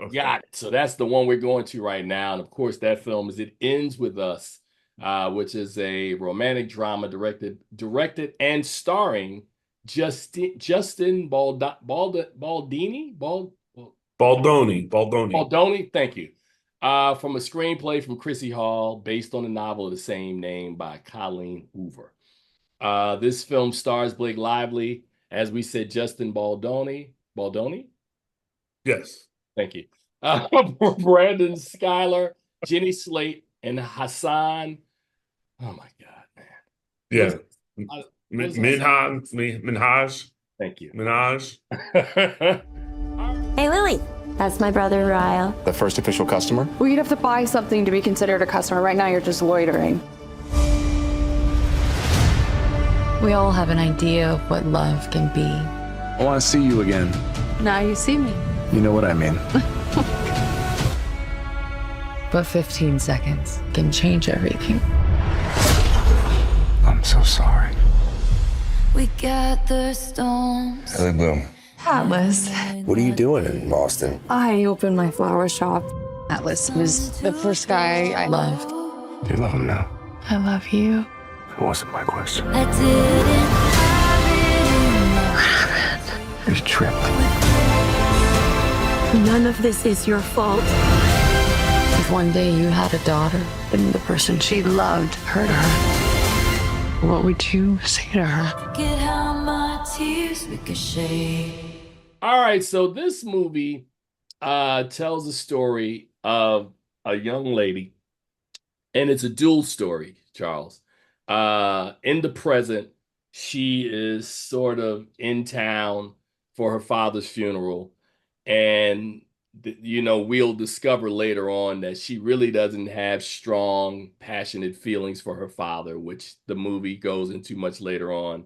Okay. Got it. So that's the one we're going to right now. And of course, that film is It Ends With Us, which is a romantic drama directed and starring Justin Baldini, Baldoni. Baldoni, thank you. From a screenplay from Christy Hall, based on the novel of the same name by Colleen Hoover. This film stars Blake Lively, as we said, Justin Baldoni. Baldoni? Yes. Thank you. Brandon Schuyler, Jenny Slate, and Hasan. Oh my God, man. What's Yeah. what is Hasan? Minhaj. Thank you. Minhaj. Hey, Lily. That's my brother, Ryle. The first official customer? Well, you'd have to buy something to be considered a customer. Right now, you're just loitering. We all have an idea of what love can be. I want to see you again. Now you see me. You know what I mean. But 15 seconds can change everything. I'm so sorry. We gather stones. Ellie Bloom, Atlas. what are you doing in Boston? I opened my flower shop. Atlas was the first guy I Loved. Do you love him now? I love you. It wasn't my question. I didn't You tripped. None of this is your fault. If one day you had a daughter and the person she loved hurt her, what would you say to her? get how my tears ricochet. All right, so this movie tells a story of a young lady, and it's a dual story, Charles. In the present, she is sort of in town for her father's funeral, and we'll discover later on that she really doesn't have strong, passionate feelings for her father, which the movie goes into much later on.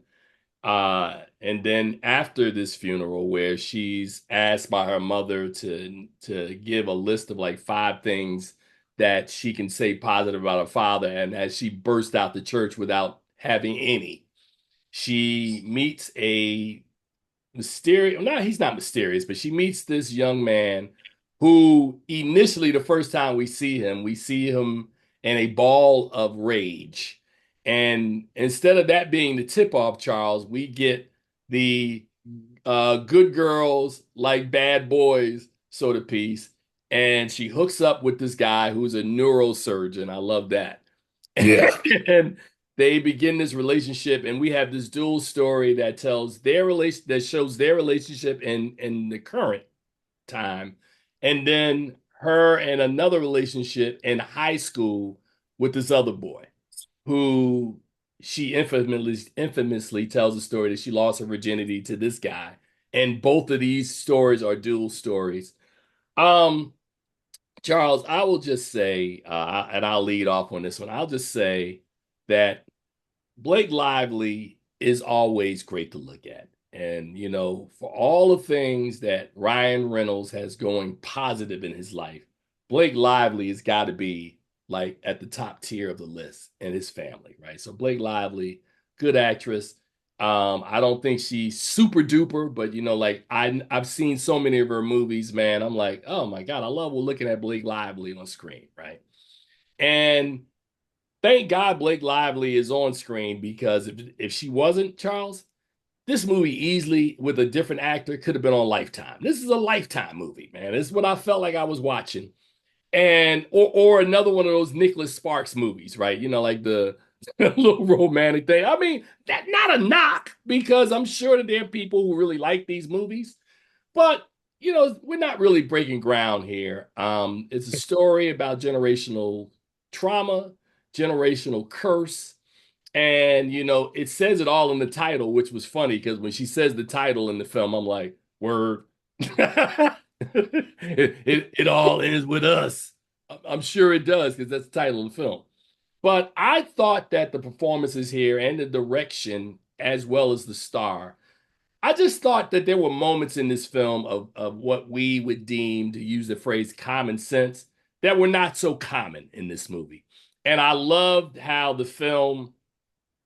And then after this funeral, where she's asked by her mother to give a list of like 5 things that she can say positive about her father, and as she burst out the church without having any, she meets a mysterious, no, he's not mysterious, but she meets this young man who initially, the first time we see him in a ball of rage. And instead of that being the tip off, Charles, we get the good girls like bad boys sort of piece. And she hooks up with this guy who's a neurosurgeon. I love that. Yeah. And they begin this relationship, and we have this dual story that tells their relation, that shows their relationship in the current time, and then her and another relationship in high school with this other boy who she infamously tells a story that she lost her virginity to this guy. And both of these stories are dual stories. Um, Charles, I will just say, and I'll lead off on this one. I'll just say that Blake Lively is always great to look at. And, for all the things that Ryan Reynolds has going positive in his life, Blake Lively has got to be like at the top tier of the list, and his family, right? So Blake Lively, good actress. I don't think she's super duper, but like I've seen so many of her movies, man. I'm like, oh my God, I love looking at Blake Lively on screen, right? And thank God Blake Lively is on screen, because if she wasn't, Charles, this movie easily with a different actor could have been on Lifetime. This is a Lifetime movie, man. This is what I felt like I was watching. And or another one of those Nicholas Sparks movies, right? Like the little romantic thing. I mean, that not a knock, because I'm sure that there are people who really like these movies, but we're not really breaking ground here. It's a story about generational trauma, generational curse, and it says it all in the title, which was funny because when she says the title in the film, I'm like, word. it all ends with us. I'm sure it does, because that's the title of the film. But I thought that the performances here and the direction, as well as the star, I just thought that there were moments in this film of what we would deem, to use the phrase, common sense, that were not so common in this movie. And I loved how the film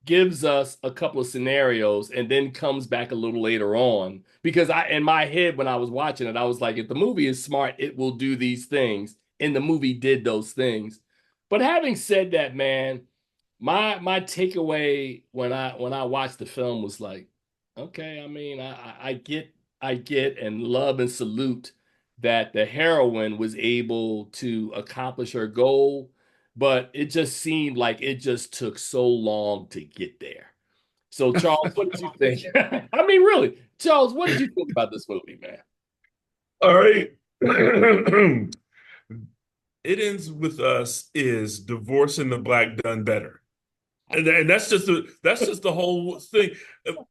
gives us a couple of scenarios and then comes back a little later on. Because in my head, when I was watching it, I was like, if the movie is smart, it will do these things. And the movie did those things. But having said that, man, my takeaway when I watched the film was like, okay, I mean, I get and love and salute that the heroine was able to accomplish her goal, but it just seemed like it just took so long to get there. So, Charles, what did you think? I mean, really, Charles, what did you think about this movie, man? All right. It Ends With Us is Divorce in the Black done better. And that's just the whole thing.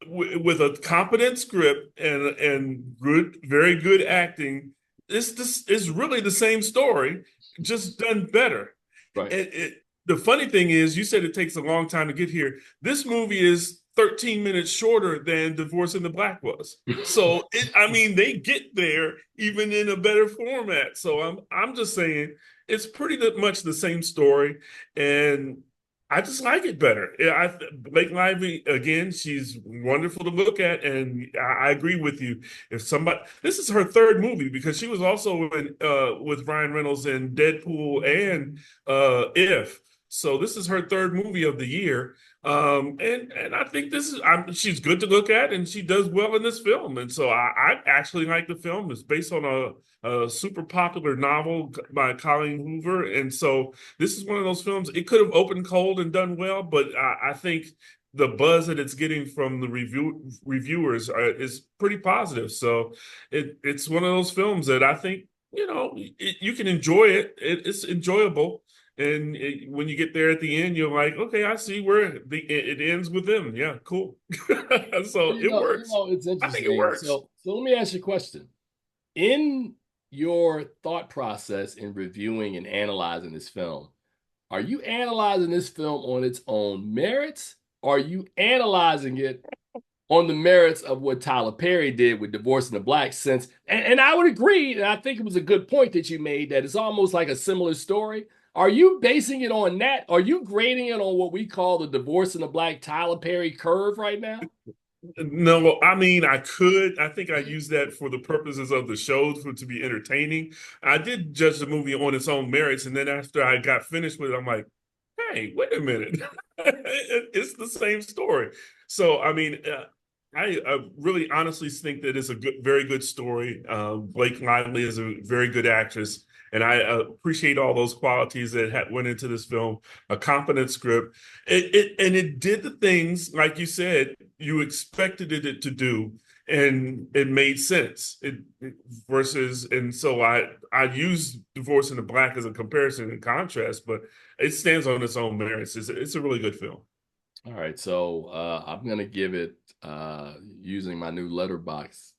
With a competent script and good, very good acting, this is really the same story, just done better. Right. The funny thing is, you said it takes a long time to get here. This movie is 13 minutes shorter than Divorce in the Black was. So I mean, they get there even in a better format. So I'm just saying it's pretty much the same story, and I just like it better. Blake Lively, again, she's wonderful to look at, and I agree with you. This is her third movie, because she was also in with Ryan Reynolds in Deadpool and If. So this is her third movie of the year, and I think she's good to look at, and she does well in this film. And so I actually like the film. It's based on a super popular novel by Colleen Hoover, and so this is one of those films. It could have opened cold and done well, but I think the buzz that it's getting from the reviewers is pretty positive. So it's one of those films that I think you can enjoy it. It's enjoyable. And when you get there at the end, you're like, okay, I see where it ends with them. Yeah, cool. So it works. It's interesting. I think it works. So let me ask you a question. In your thought process in reviewing and analyzing this film, are you analyzing this film on its own merits? Or are you analyzing it on the merits of what Tyler Perry did with Divorce in the Black? And I would agree, and I think it was a good point that you made, that it's almost like a similar story. Are you basing it on that? Are you grading it on what we call the Divorce in the Black Tyler Perry curve right now? No, I mean, I could. I think I use that for the purposes of the show, to be entertaining. I did judge the movie on its own merits, and then after I got finished with it, I'm like, hey, wait a minute. It's the same story. So, I mean, I really honestly think that it's a very good story. Blake Lively is a very good actress, and I appreciate all those qualities that went into this film. A competent script. It did the things, like you said, you expected it to do, and it made sense. And so I use Divorce in the Black as a comparison and contrast, but it stands on its own merits. It's a really good film. All right, so I'm going to give it, using my new letterbox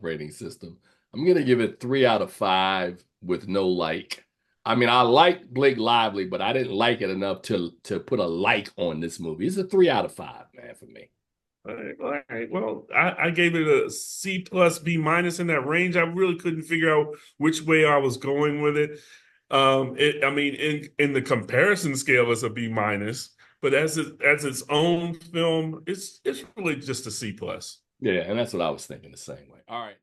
rating system, I'm going to give it 3 out of 5 with no like. I mean, I like Blake Lively, but I didn't like it enough to put a like on this movie. It's a 3 out of 5, man, for me. All right. Well, I gave it a C plus B minus in that range. I really couldn't figure out which way I was going with it. I mean, in the comparison scale, it's a B minus. But as its own film, it's really just a C plus. Yeah, and that's what I was thinking the same way. All right.